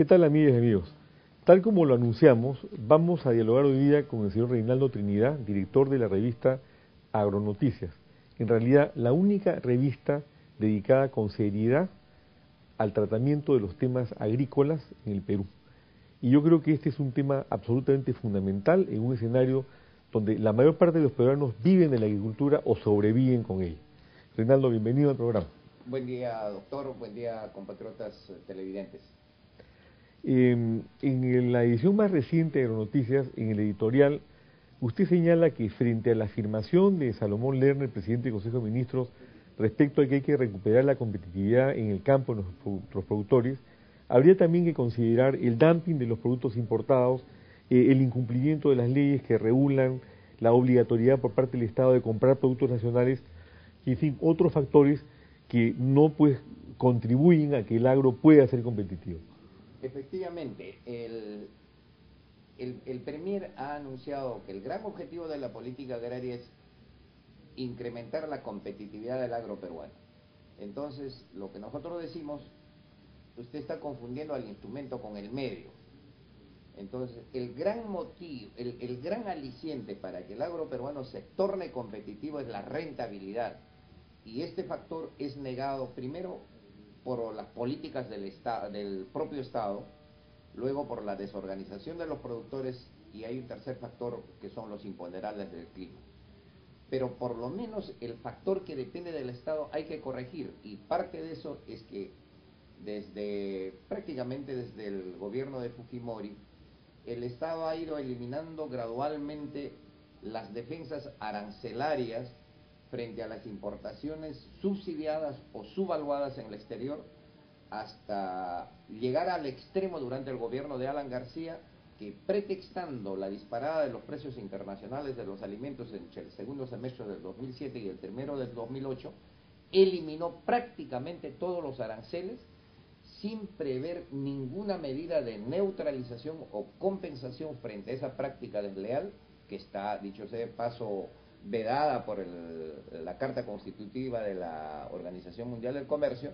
¿Qué tal, amigas y amigos? Tal como lo anunciamos, vamos a dialogar hoy día con el señor Reinaldo Trinidad, director de la revista Agronoticias. En realidad, la única revista dedicada con seriedad al tratamiento de los temas agrícolas en el Perú. Y yo creo que este es un tema absolutamente fundamental en un escenario donde la mayor parte de los peruanos viven de la agricultura o sobreviven con ella. Reinaldo, bienvenido al programa. Buen día, doctor. Buen día, compatriotas televidentes. En la edición más reciente de Agronoticias, en el editorial, usted señala que frente a la afirmación de Salomón Lerner, presidente del Consejo de Ministros, respecto a que hay que recuperar la competitividad en el campo de los productores, habría también que considerar el dumping de los productos importados, el incumplimiento de las leyes que regulan la obligatoriedad por parte del Estado de comprar productos nacionales, y en fin, otros factores que no contribuyen a que el agro pueda ser competitivo. Efectivamente, el Premier ha anunciado que el gran objetivo de la política agraria es incrementar la competitividad del agro peruano. Entonces, lo que nosotros decimos, usted está confundiendo al instrumento con el medio. Entonces, el gran motivo, el gran aliciente para que el agro peruano se torne competitivo es la rentabilidad. Y este factor es negado primero por las políticas del propio Estado, luego por la desorganización de los productores, y hay un tercer factor que son los imponderables del clima. Pero por lo menos el factor que depende del Estado hay que corregir, y parte de eso es que prácticamente desde el gobierno de Fujimori, el Estado ha ido eliminando gradualmente las defensas arancelarias frente a las importaciones subsidiadas o subvaluadas en el exterior, hasta llegar al extremo durante el gobierno de Alan García, que pretextando la disparada de los precios internacionales de los alimentos entre el segundo semestre del 2007 y el primero del 2008, eliminó prácticamente todos los aranceles sin prever ninguna medida de neutralización o compensación frente a esa práctica desleal que está, dicho sea de paso, vedada por la Carta Constitutiva de la Organización Mundial del Comercio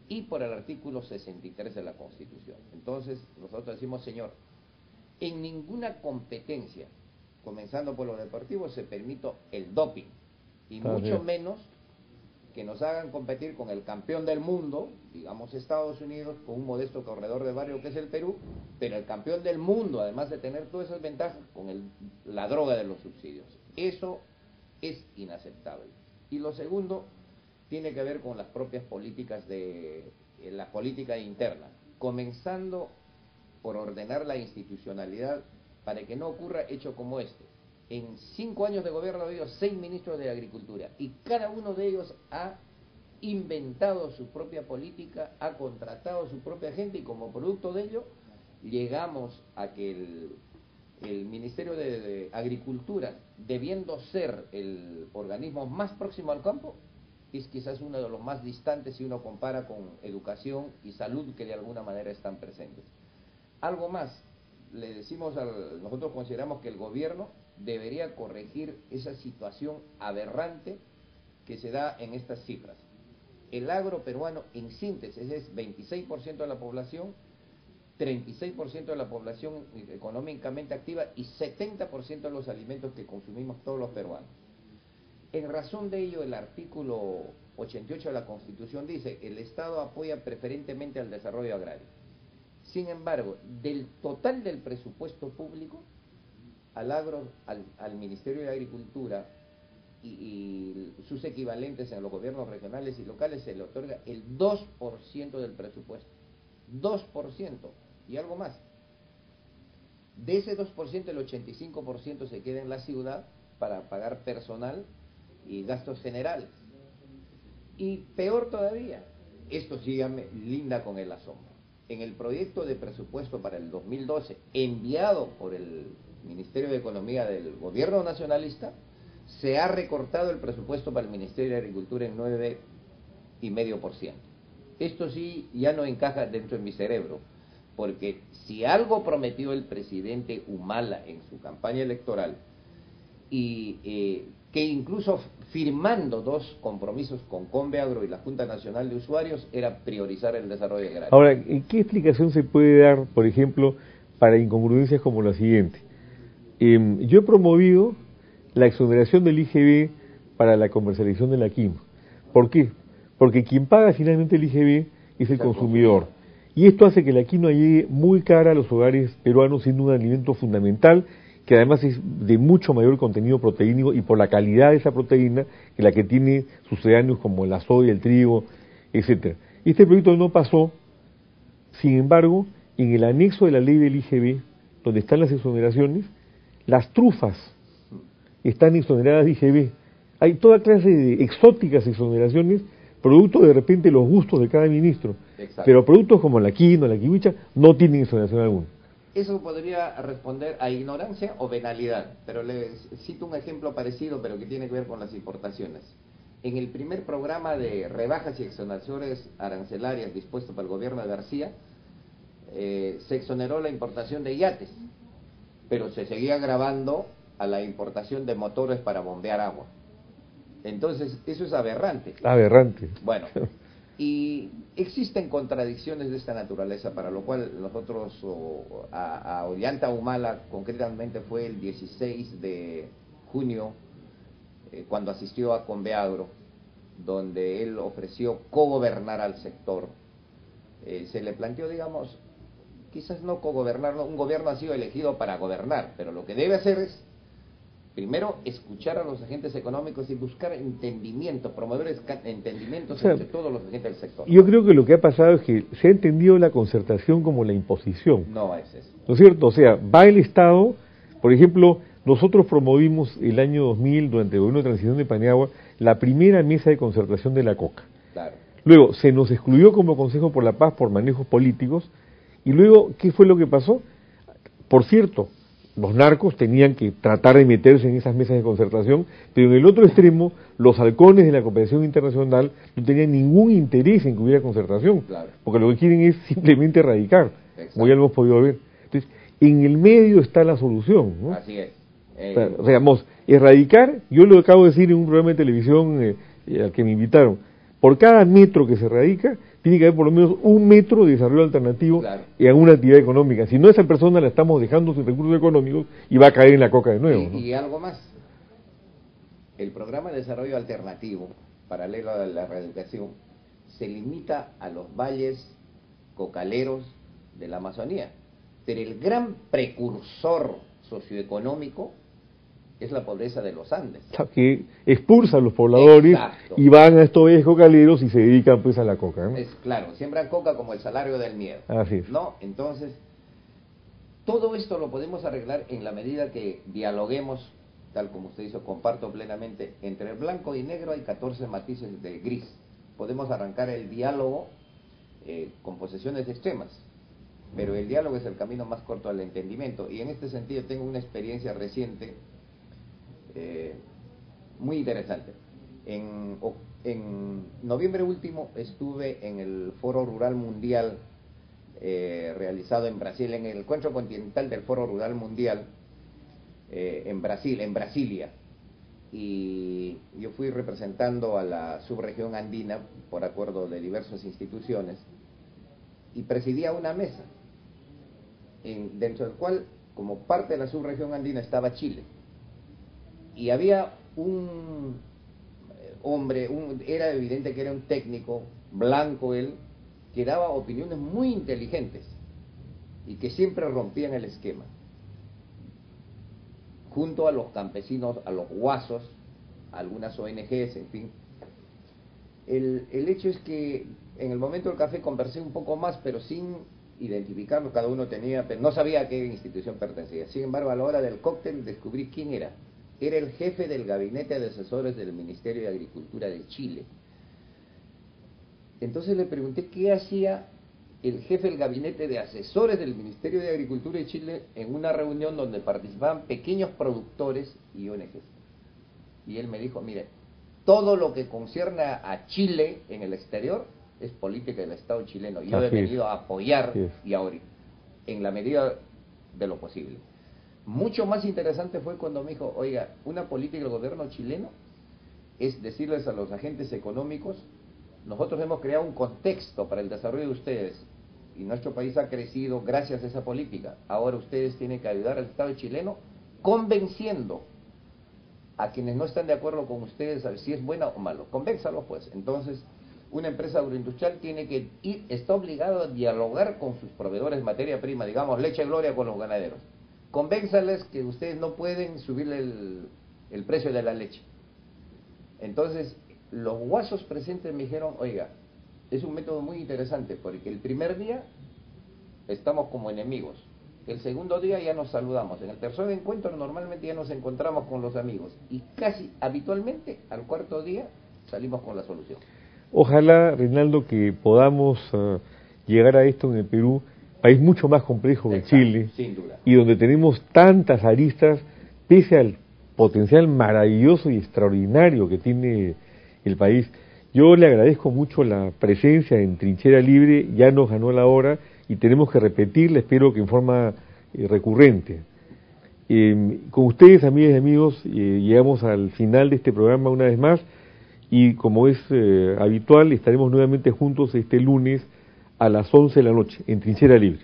y por el artículo 63 de la Constitución. Entonces, nosotros decimos, señor, en ninguna competencia, comenzando por lo deportivo, se permite el doping, y mucho menos que nos hagan competir con el campeón del mundo, digamos Estados Unidos, con un modesto corredor de barrio que es el Perú, pero el campeón del mundo, además de tener todas esas ventajas, con la droga de los subsidios. Eso es inaceptable. Y lo segundo tiene que ver con las propias políticas la política interna, comenzando por ordenar la institucionalidad para que no ocurra hecho como este. En 5 años de gobierno ha habido 6 ministros de Agricultura y cada uno de ellos ha inventado su propia política, ha contratado su propia gente, y como producto de ello llegamos a que el Ministerio de Agricultura, debiendo ser el organismo más próximo al campo, es quizás uno de los más distantes si uno compara con educación y salud, que de alguna manera están presentes. Algo más, nosotros consideramos que el gobierno debería corregir esa situación aberrante que se da en estas cifras. El agro peruano, en síntesis, es 26% de la población, 36% de la población económicamente activa y 70% de los alimentos que consumimos todos los peruanos. En razón de ello, el artículo 88 de la Constitución dice: el Estado apoya preferentemente al desarrollo agrario. Sin embargo, del total del presupuesto público, al Ministerio de Agricultura y sus equivalentes en los gobiernos regionales y locales se le otorga el 2% del presupuesto. 2% y algo más. De ese 2%, el 85% se queda en la ciudad para pagar personal y gastos generales. Y peor todavía, esto sí ya me linda con el asombro. En el proyecto de presupuesto para el 2012, enviado por el Ministerio de Economía del gobierno nacionalista, se ha recortado el presupuesto para el Ministerio de Agricultura en 9,5%. Esto sí ya no encaja dentro de mi cerebro, porque si algo prometió el presidente Humala en su campaña electoral, y que incluso firmando 2 compromisos con Conveagro y la Junta Nacional de Usuarios era priorizar el desarrollo agrario. Ahora, ¿qué explicación se puede dar, por ejemplo, para incongruencias como la siguiente? Yo he promovido la exoneración del IGB para la comercialización de la quinoa. ¿Por qué? Porque quien paga finalmente el IGB es el consumidor. Y esto hace que la quinoa llegue muy cara a los hogares peruanos, siendo un alimento fundamental, que además es de mucho mayor contenido proteínico y por la calidad de esa proteína que la que tiene sucedáneos como la soya, el trigo, etcétera. Este proyecto no pasó, sin embargo, en el anexo de la ley del IGB, donde están las exoneraciones, las trufas están exoneradas de IGB. Hay toda clase de exóticas exoneraciones, producto de repente los gustos de cada ministro. Exacto. Pero productos como la quinoa, la kiwicha, no tienen exoneración alguna. Eso podría responder a ignorancia o venalidad, pero les cito un ejemplo parecido, pero que tiene que ver con las importaciones. En el primer programa de rebajas y exoneraciones arancelarias dispuesto por el gobierno de García, se exoneró la importación de yates, pero se seguía agravando a la importación de motores para bombear agua. Entonces, eso es aberrante. Aberrante. Bueno, y existen contradicciones de esta naturaleza, para lo cual nosotros a Ollanta Humala, concretamente fue el 16 de junio, cuando asistió a Conveagro, donde él ofreció cogobernar al sector. Se le planteó, digamos, quizás no cogobernarlo, un gobierno ha sido elegido para gobernar, pero lo que debe hacer es primero, escuchar a los agentes económicos y buscar entendimiento, promover entendimientos entre todos los agentes del sector. Yo creo que lo que ha pasado es que se ha entendido la concertación como la imposición. No es eso. ¿No es cierto? O sea, va el Estado, por ejemplo, nosotros promovimos el año 2000, durante el gobierno de transición de Paniagua, la primera mesa de concertación de la coca. Claro. Luego, se nos excluyó como Consejo por la Paz por manejos políticos, y luego, ¿qué fue lo que pasó? Por cierto, los narcos tenían que tratar de meterse en esas mesas de concertación, pero en el otro extremo, los halcones de la cooperación internacional no tenían ningún interés en que hubiera concertación, claro, porque lo que quieren es simplemente erradicar, como ya lo hemos podido ver. Entonces, en el medio está la solución, ¿no? Así es. O sea, digamos, erradicar, yo lo acabo de decir en un programa de televisión al que me invitaron, por cada metro que se erradica, tiene que haber por lo menos 1 metro de desarrollo alternativo, claro, en alguna actividad económica. Si no, esa persona la estamos dejando sin recursos económicos y va a caer en la coca de nuevo. Y algo más, el programa de desarrollo alternativo, paralelo a la reeducación, se limita a los valles cocaleros de la Amazonía, pero el gran precursor socioeconómico es la pobreza de los Andes. Que expulsa a los pobladores. Exacto. Y van a estos valles cocaleros y se dedican pues a la coca, ¿no? Es claro, siembran coca como el salario del miedo. Así es. ¿No? Entonces, todo esto lo podemos arreglar en la medida que dialoguemos, tal como usted dice, comparto plenamente, entre el blanco y negro hay 14 matices de gris. Podemos arrancar el diálogo con posiciones extremas, pero el diálogo es el camino más corto al entendimiento, y en este sentido tengo una experiencia reciente muy interesante. En noviembre último estuve en el Foro Rural Mundial realizado en Brasil, en el encuentro continental del Foro Rural Mundial en Brasil, en Brasilia, y yo fui representando a la subregión andina por acuerdo de diversas instituciones y presidía una mesa dentro del cual, como parte de la subregión andina, estaba Chile. Y había un hombre, era evidente que era un técnico, blanco él, que daba opiniones muy inteligentes y que siempre rompían el esquema. Junto a los campesinos, a los guasos, a algunas ONGs, en fin. El hecho es que en el momento del café conversé un poco más, pero sin identificarlo, cada uno tenía, pero no sabía a qué institución pertenecía. Sin embargo, a la hora del cóctel descubrí quién era. Era el jefe del gabinete de asesores del Ministerio de Agricultura de Chile. Entonces le pregunté qué hacía el jefe del gabinete de asesores del Ministerio de Agricultura de Chile en una reunión donde participaban pequeños productores y ONGs. Y él me dijo, mire, todo lo que concierne a Chile en el exterior es política del Estado chileno. Yo he venido a apoyar y a en la medida de lo posible. Mucho más interesante fue cuando me dijo, oiga, una política del gobierno chileno es decirles a los agentes económicos, nosotros hemos creado un contexto para el desarrollo de ustedes y nuestro país ha crecido gracias a esa política. Ahora ustedes tienen que ayudar al Estado chileno convenciendo a quienes no están de acuerdo con ustedes a ver si es buena o malo. Convénzalos pues. Entonces, una empresa agroindustrial tiene que ir, está obligado a dialogar con sus proveedores de materia prima, digamos, Leche Gloria con los ganaderos. Convénzales que ustedes no pueden subirle el precio de la leche. Entonces, los guasos presentes me dijeron, oiga, es un método muy interesante porque el primer día estamos como enemigos, el segundo día ya nos saludamos, en el tercer encuentro normalmente ya nos encontramos con los amigos y casi habitualmente al cuarto día salimos con la solución. Ojalá, Reinaldo, que podamos llegar a esto en el Perú, país mucho más complejo que Chile, sin duda, y donde tenemos tantas aristas, pese al potencial maravilloso y extraordinario que tiene el país. Yo le agradezco mucho la presencia en Trinchera Libre, ya nos ganó la hora y tenemos que repetirla, espero que en forma recurrente. Con ustedes, amigas y amigos, llegamos al final de este programa una vez más y como es habitual, estaremos nuevamente juntos este lunes a las 11 de la noche en Trinchera Libre.